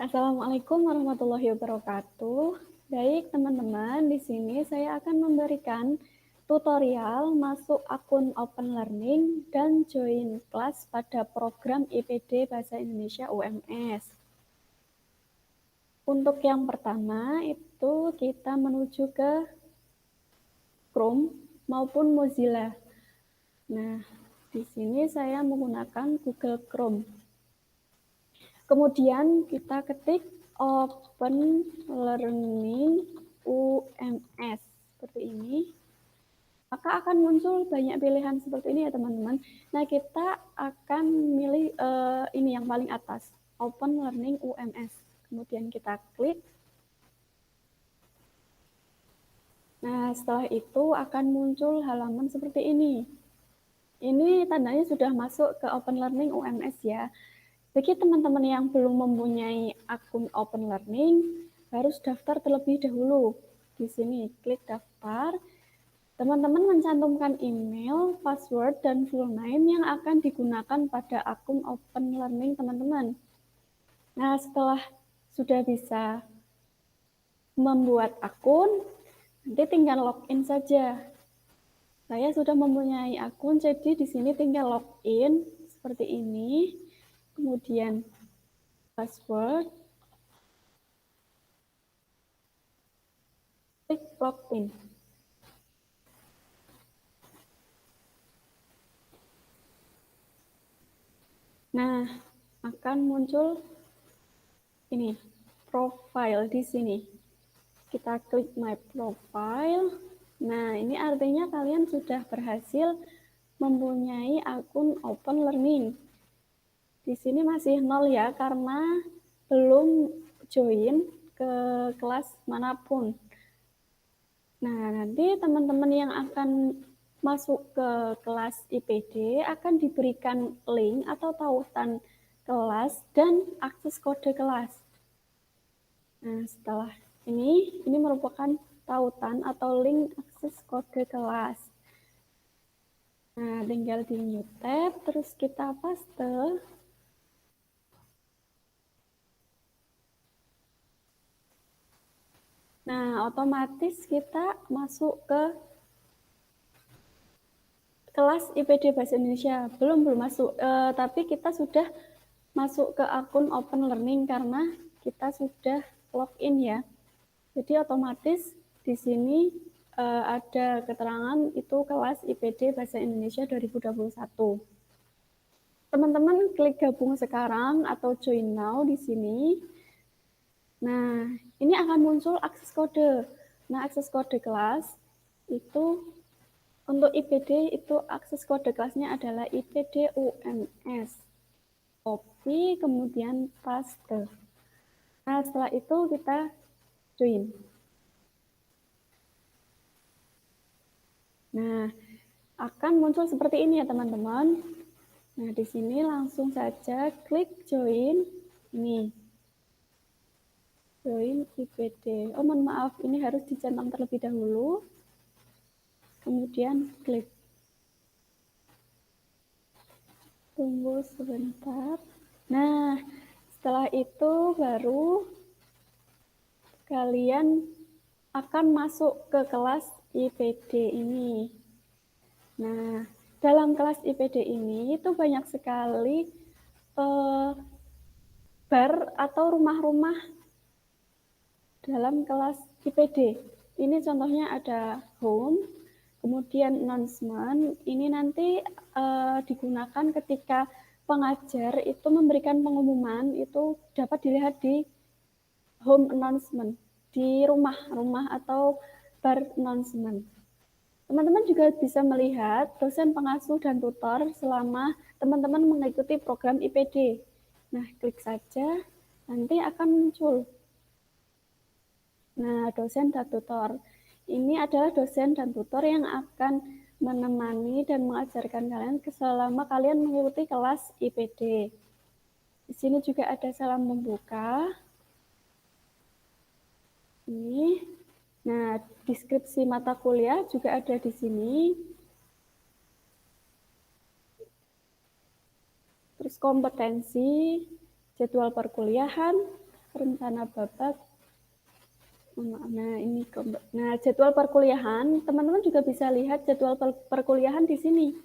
Assalamualaikum warahmatullahi wabarakatuh. Baik, teman-teman, di sini saya akan memberikan tutorial masuk akun Open Learning dan join kelas pada program IPD Bahasa Indonesia UMS. Untuk yang pertama, itu kita menuju ke Chrome maupun Mozilla. Nah, di sini saya menggunakan Google Chrome. Kemudian kita ketik Open Learning UMS seperti ini. Maka akan muncul banyak pilihan seperti ini ya teman-teman. Nah, kita akan milih ini yang paling atas, Open Learning UMS. Kemudian kita klik. Nah, setelah itu akan muncul halaman seperti ini. Ini tandanya sudah masuk ke Open Learning UMS ya. Bagi teman-teman yang belum mempunyai akun Open Learning, harus daftar terlebih dahulu. Di sini klik daftar. Teman-teman mencantumkan email, password, dan full name yang akan digunakan pada akun Open Learning teman-teman. Nah, setelah sudah bisa membuat akun, nanti tinggal login saja. Saya sudah mempunyai akun, jadi di sini tinggal login seperti ini. Kemudian password, klik login. Nah, akan muncul ini, profile di sini. Kita klik my profile. Nah, ini artinya kalian sudah berhasil mempunyai akun Open Learning. Di sini masih 0 ya, karena belum join ke kelas manapun. Nah, nanti teman-teman yang akan masuk ke kelas IPD akan diberikan link atau tautan kelas dan akses kode kelas. Nah, setelah ini merupakan tautan atau link akses kode kelas. Nah, tinggal di new tab, terus kita paste. Nah, otomatis kita masuk ke kelas IPD Bahasa Indonesia. Belum masuk, tapi kita sudah masuk ke akun Open Learning karena kita sudah login ya. Jadi otomatis di sini ada keterangan itu kelas IPD Bahasa Indonesia 2021. Teman-teman klik gabung sekarang atau join now di sini. Nah, ini akan muncul akses kode. Nah, akses kode kelas itu untuk IPD itu akses kode kelasnya adalah IPD UMS. Copy, kemudian paste. Nah, setelah itu kita join. Nah, akan muncul seperti ini ya teman-teman. Nah, di sini langsung saja klik join. Ini. Join IPD. Oh, mohon maaf, ini harus dicentang terlebih dahulu. Kemudian klik. Tunggu sebentar. Nah, setelah itu baru kalian akan masuk ke kelas IPD ini. Nah, dalam kelas IPD ini itu banyak sekali bar atau rumah-rumah dalam kelas IPD. Ini contohnya ada home, kemudian announcement. Ini nanti digunakan ketika pengajar itu memberikan pengumuman, itu dapat dilihat di home announcement, di rumah-rumah atau bar announcement. Teman-teman juga bisa melihat dosen pengasuh dan tutor selama teman-teman mengikuti program IPD. Nah, klik saja, nanti akan muncul. Nah, dosen dan tutor. Ini adalah dosen dan tutor yang akan menemani dan mengajarkan kalian selama kalian mengikuti kelas IPD. Di sini juga ada salam pembuka. Ini. Nah, deskripsi mata kuliah juga ada di sini. Terus kompetensi, jadwal perkuliahan, rencana babak. Nah, ini jadwal perkuliahan, teman-teman juga bisa lihat jadwal perkuliahan di sini.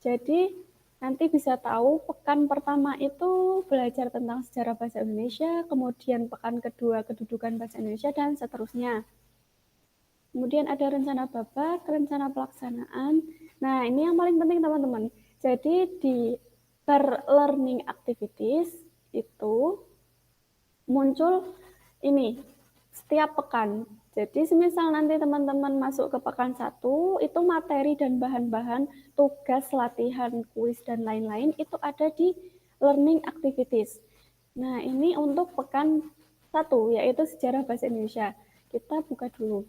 Jadi nanti bisa tahu pekan pertama itu belajar tentang sejarah bahasa Indonesia, kemudian pekan kedua kedudukan bahasa Indonesia, dan seterusnya. Kemudian ada rencana babak, rencana pelaksanaan. Nah, ini yang paling penting teman-teman. Jadi di per learning activities itu muncul ini setiap pekan. Jadi semisal nanti teman-teman masuk ke pekan 1, itu materi dan bahan-bahan, tugas, latihan, kuis, dan lain-lain itu ada di learning activities. Nah, ini untuk pekan 1, yaitu sejarah bahasa Indonesia. Kita buka dulu.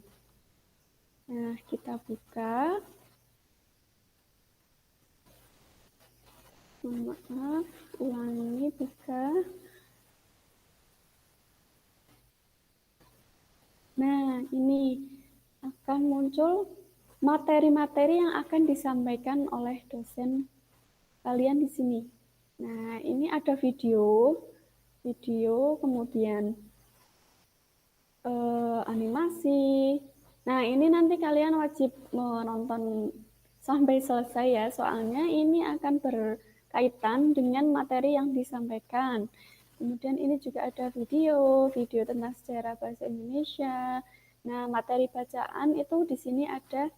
Nah, kita buka. Maaf, ulangi, buka. Nah, ini akan muncul materi-materi yang akan disampaikan oleh dosen kalian di sini. Nah, ini ada video, kemudian animasi. Nah, ini nanti kalian wajib menonton sampai selesai ya, soalnya ini akan berkaitan dengan materi yang disampaikan. Kemudian ini juga ada video tentang sejarah bahasa Indonesia. Nah, materi bacaan itu di sini ada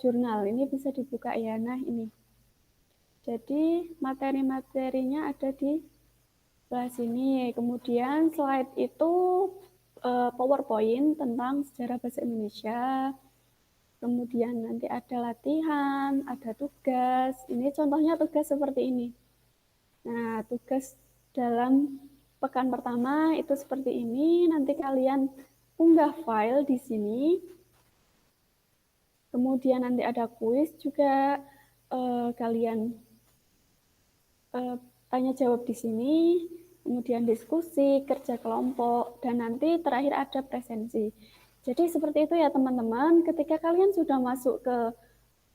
jurnal. Ini bisa dibuka ya. Nah, ini. Jadi materi-materinya ada di sebelah sini. Kemudian slide itu PowerPoint tentang sejarah bahasa Indonesia. Kemudian nanti ada latihan, ada tugas. Ini contohnya tugas seperti ini. Nah, tugas dalam pekan pertama itu seperti ini. Nanti kalian unggah file di sini. Kemudian nanti ada kuis juga. Kalian tanya jawab di sini. Kemudian diskusi, kerja kelompok, dan nanti terakhir ada presensi. Jadi seperti itu ya teman-teman. Ketika kalian sudah masuk ke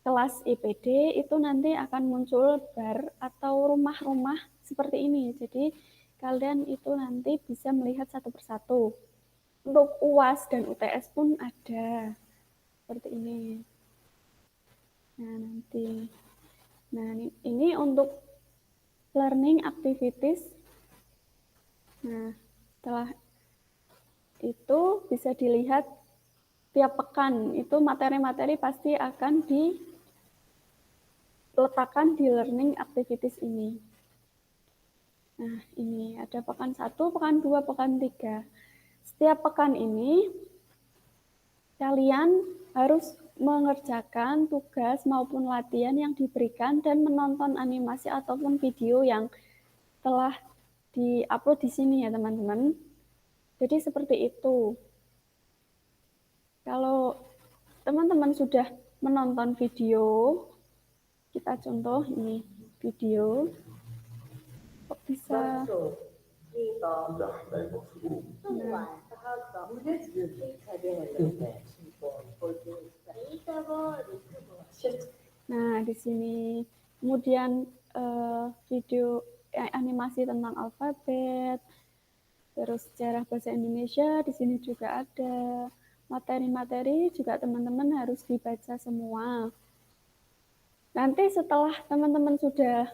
kelas IPD, itu nanti akan muncul bar atau rumah-rumah seperti ini. Jadi kalian itu nanti bisa melihat satu persatu. Untuk UAS dan UTS pun ada seperti ini. Nah, nanti. Nah, ini untuk learning activities. Nah, setelah itu bisa dilihat tiap pekan itu materi-materi pasti akan diletakkan di learning activities ini. Nah, ini ada pekan 1, pekan 2, pekan 3. Setiap pekan ini kalian harus mengerjakan tugas maupun latihan yang diberikan dan menonton animasi ataupun video yang telah di-upload di sini ya teman-teman. Jadi seperti itu. Kalau teman-teman sudah menonton video, kita contoh ini video. Kok bisa? Nah, di sini kemudian video animasi tentang alfabet, terus sejarah bahasa Indonesia, di sini juga ada materi-materi juga teman-teman harus dibaca semua. Nanti setelah teman-teman sudah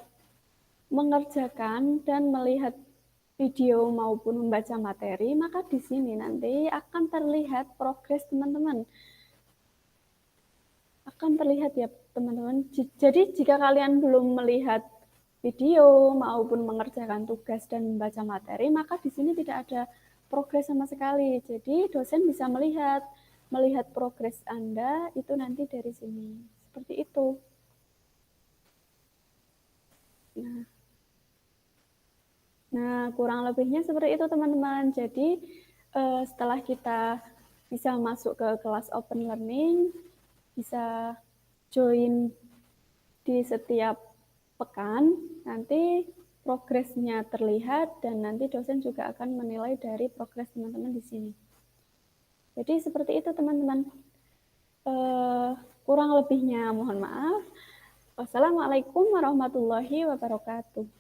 mengerjakan dan melihat video maupun membaca materi, maka di sini nanti akan terlihat progres teman-teman. Akan terlihat ya teman-teman. Jadi jika kalian belum melihat video maupun mengerjakan tugas dan membaca materi, maka di sini tidak ada progres sama sekali. Jadi dosen bisa melihat progres Anda itu nanti dari sini. Seperti itu. Nah, kurang lebihnya seperti itu teman-teman. Jadi setelah kita bisa masuk ke kelas open learning, bisa join di setiap pekan, nanti progresnya terlihat dan nanti dosen juga akan menilai dari progres teman-teman di sini. Jadi seperti itu teman-teman. Kurang lebihnya mohon maaf. Wassalamualaikum warahmatullahi wabarakatuh.